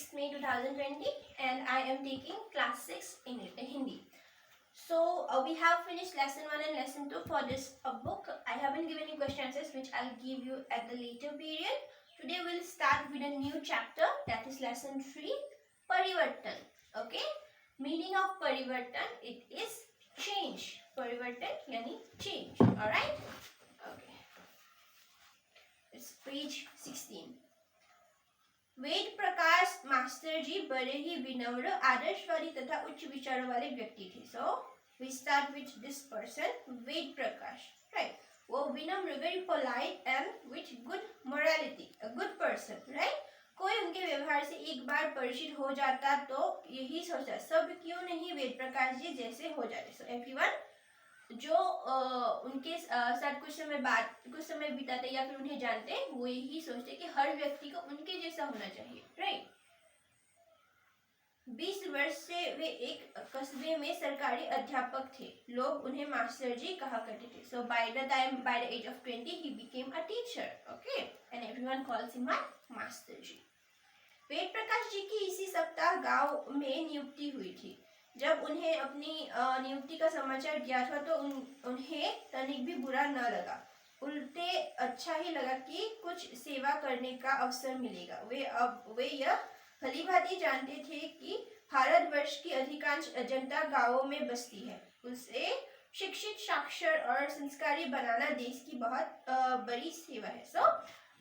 6 May 2020 and I am taking class 6 in Hindi. So we have finished lesson 1 and lesson 2 for this book. I haven't given you question answers which I'll give you at the later period. Today we'll start with a new chapter, that is lesson 3, Parivartan. Okay, meaning of Parivartan, it is change. Parivartan yani change. Alright, okay, it's page 16. Ved Prakash master ji बड़े ही विनम्र, आदर्शवादी तथा उच्च विचारों वाले व्यक्ति थे. So we start with this person, Ved Prakash, right. वो विनम्र, very polite and with good morality, a good person, right. कोई उनके व्यवहार से एक बार परिचित हो जाता तो यही सोचता सब क्यों नहीं वेद प्रकाश जी जैसे हो जाते. सो एवरीवन जो उनके साथ कुछ समय बिताते या फिर उन्हें जानते, वो यही सोचते कि हर व्यक्ति को उनके जैसा होना चाहिए, राइट. 20 वर्ष से वे एक कस्बे में सरकारी अध्यापक थे. लोग उन्हें मास्टर जी कहा करते थे. So by the age of 20 he became a teacher, okay, and everyone calls him master ji. Ved Prakash ji की इसी सप्ताह गांव में नियुक्ति हुई थी. जब उन्हें अपनी नियुक्ति का समाचार दिया था तो उन्हें तनिक भी बुरा न लगा, उल्टे अच्छा ही लगा कि कुछ सेवा करने का अवसर मिलेगा. वे यह भलीभांति जानते थे कि भारतवर्ष की अधिकांश जनता गांवों में बसती है. उसे शिक्षित, साक्षर और संस्कारी बनाना देश की बहुत बड़ी सेवा है. सो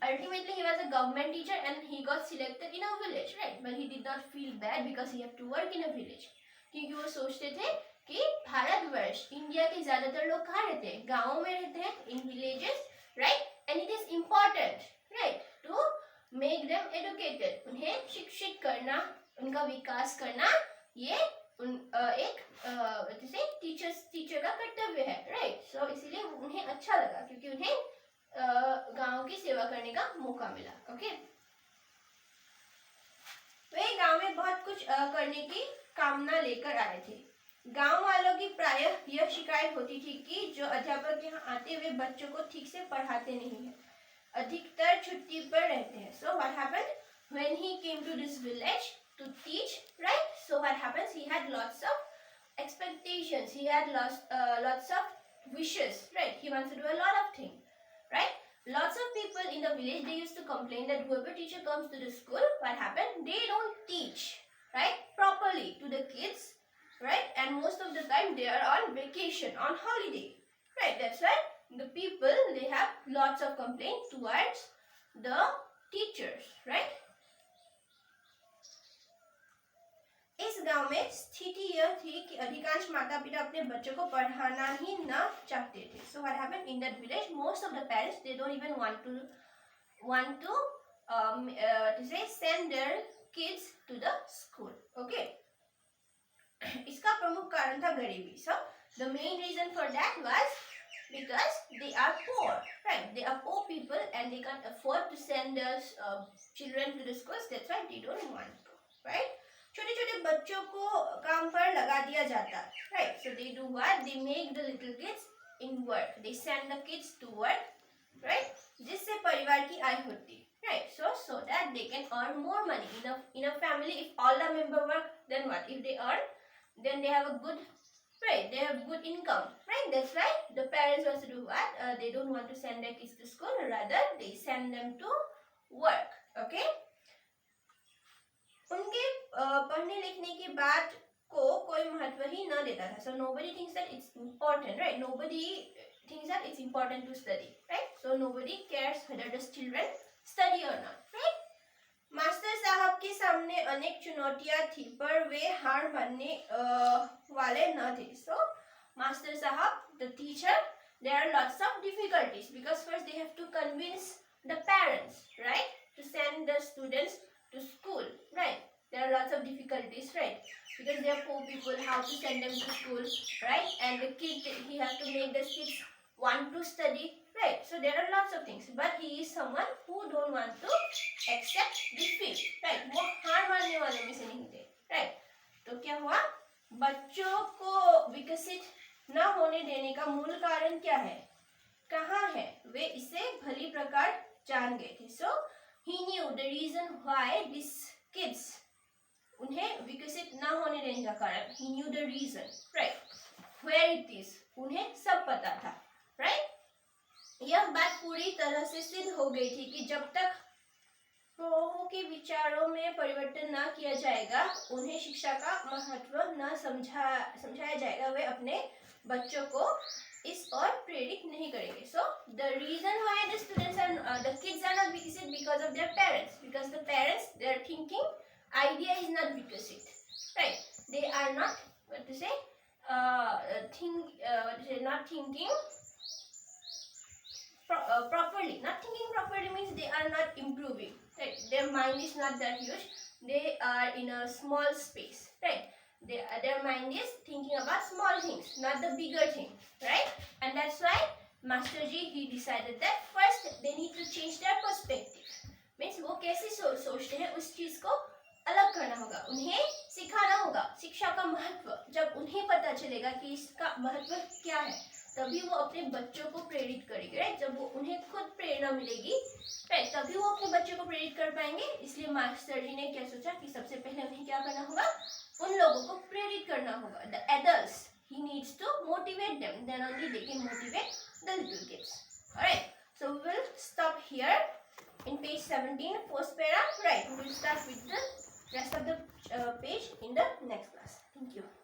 ultimately he was a government teacher and he got selected in a village, right? But he did not feel bad because he had to work in a village. क्योंकि वो सोचते थे कि भारतवर्ष, इंडिया के ज्यादातर लोग कहाँ रहते हैं? गांवों में रहते हैं, in villages, right. And it is important, right, to make them educated. उन्हें शिक्षित करना, उनका विकास करना, ये एक जैसे टीचर का कर्तव्य है, राइट. सो इसीलिए उन्हें अच्छा लगा क्योंकि उन्हें गांव की सेवा करने का मौका मिला. ओके, वे गांव में बहुत कुछ करने की कामना लेकर आए थे. गांव वालों की प्रायः यह शिकायत होती थी कि जो अध्यापक यहाँ आते वे बच्चों को ठीक से पढ़ाते नहीं हैं, अधिकतर छुट्टी पर रहते हैं. So what happened when he came to this village to teach, right. So what happens, he had lots of expectations, he had lots of wishes, right. He wants to do a lot of things, right. Lots of people in the village, they used to complain that whoever teacher comes to the school, what happened, they don't teach, right, properly to the kids, right. And most of the time they are on vacation, on holiday, right. That's why the people, they have lots of complaints towards the teachers, right. इस गांव में स्थिति यह थी कि अधिकांश माता पिता अपने बच्चों को पढ़ाना ही न चाहते थे. So what happened in that village, most of the parents, they don't even want to say send their kids to the school. Okay. इसका प्रमुख कारण था गरीबी. So the main reason for that was because they are poor, right. They are poor people and they can't afford to send their children to the schools. That's why they don't want to, right. छोटे छोटे बच्चों को काम पर लगा दिया जाता, right. So they do what, they make the little kids in work, they send the kids to work, right, जिससे परिवार की आय होती, right. So that they can earn more money in a family. If all the member work, then what, if they earn, then they have a good, right, they have good income, right. That's why the parents also do what, they don't want to send their kids to school, rather they send them to work. Okay. उनके पढ़ने लिखने की बात को कोई महत्व ही न देता था. So nobody thinks that it's important, right. Nobody thinks that it's important to study, right. So nobody cares whether the children study or not, right. Master साहब के सामने अनेक चुनौतियां थी पर वे हार मानने वाले न थे. So मास्टर साहब, the teacher, there are lots of difficulties because first they have to convince the parents, right, to send the students to school, right. There are lots of difficulties, right, because they are poor people, how to send them to school, right. And the kid, he has to make the kids want to study, right. So there are lots of things, but he is someone who don't want to accept defeat, right. वो हार मानने वालों में से नहीं थे, right. तो क्या हुआ, बच्चों को विकसित न होने देने का मूल कारण क्या है, कहाँ है, वे इसे भली प्रकार जान गए थे. So he knew the reason why these kids होने देने का कारण, he knew the reason, right, where it is, उन्हें सब पता था, right. यह बात पूरी तरह से सिद्ध हो गई थी कि जब तक लोगों के विचारों में परिवर्तन न किया जाएगा, उन्हें शिक्षा का महत्व न समझाया जाएगा, वे अपने बच्चों को इस और प्रेरित नहीं करेंगे. So the reason why the students are the kids are not विकसित because of their parents, because the parents, their thinking idea is not विकसित, right. They are not what to say not thinking properly. Not thinking properly means they are not improving, right. Their mind is not that huge, they are in a small space, right. Their mind is thinking about small things, not the bigger thing, right. And that's why Master Ji, he decided that first they need to change their perspective. Means वो कैसे सोचते हैं उस चीज को अलग करना होगा, उन्हें सिखाना होगा शिक्षा का महत्व. जब उन्हें पता चलेगा कि इसका महत्व क्या है, तभी वो अपने बच्चों को प्रेरित करेंगे, राइट. जब वो उन्हें खुद प्रेरणा मिलेगी, राइट, तभी वो अपने बच्चों को प्रेरित कर पाएंगे. इसलिए मास्टर जी ने क्या सोचा कि सबसे पहले उन्हें क्या करना होगा, उन लोगों को प्रेरित करना होगा. The adults, he needs to motivate them, then only they can motivate the little kids. Alright, so we will stop here in page 17, first para, right. We will start with the rest of the page in the next class. Thank you.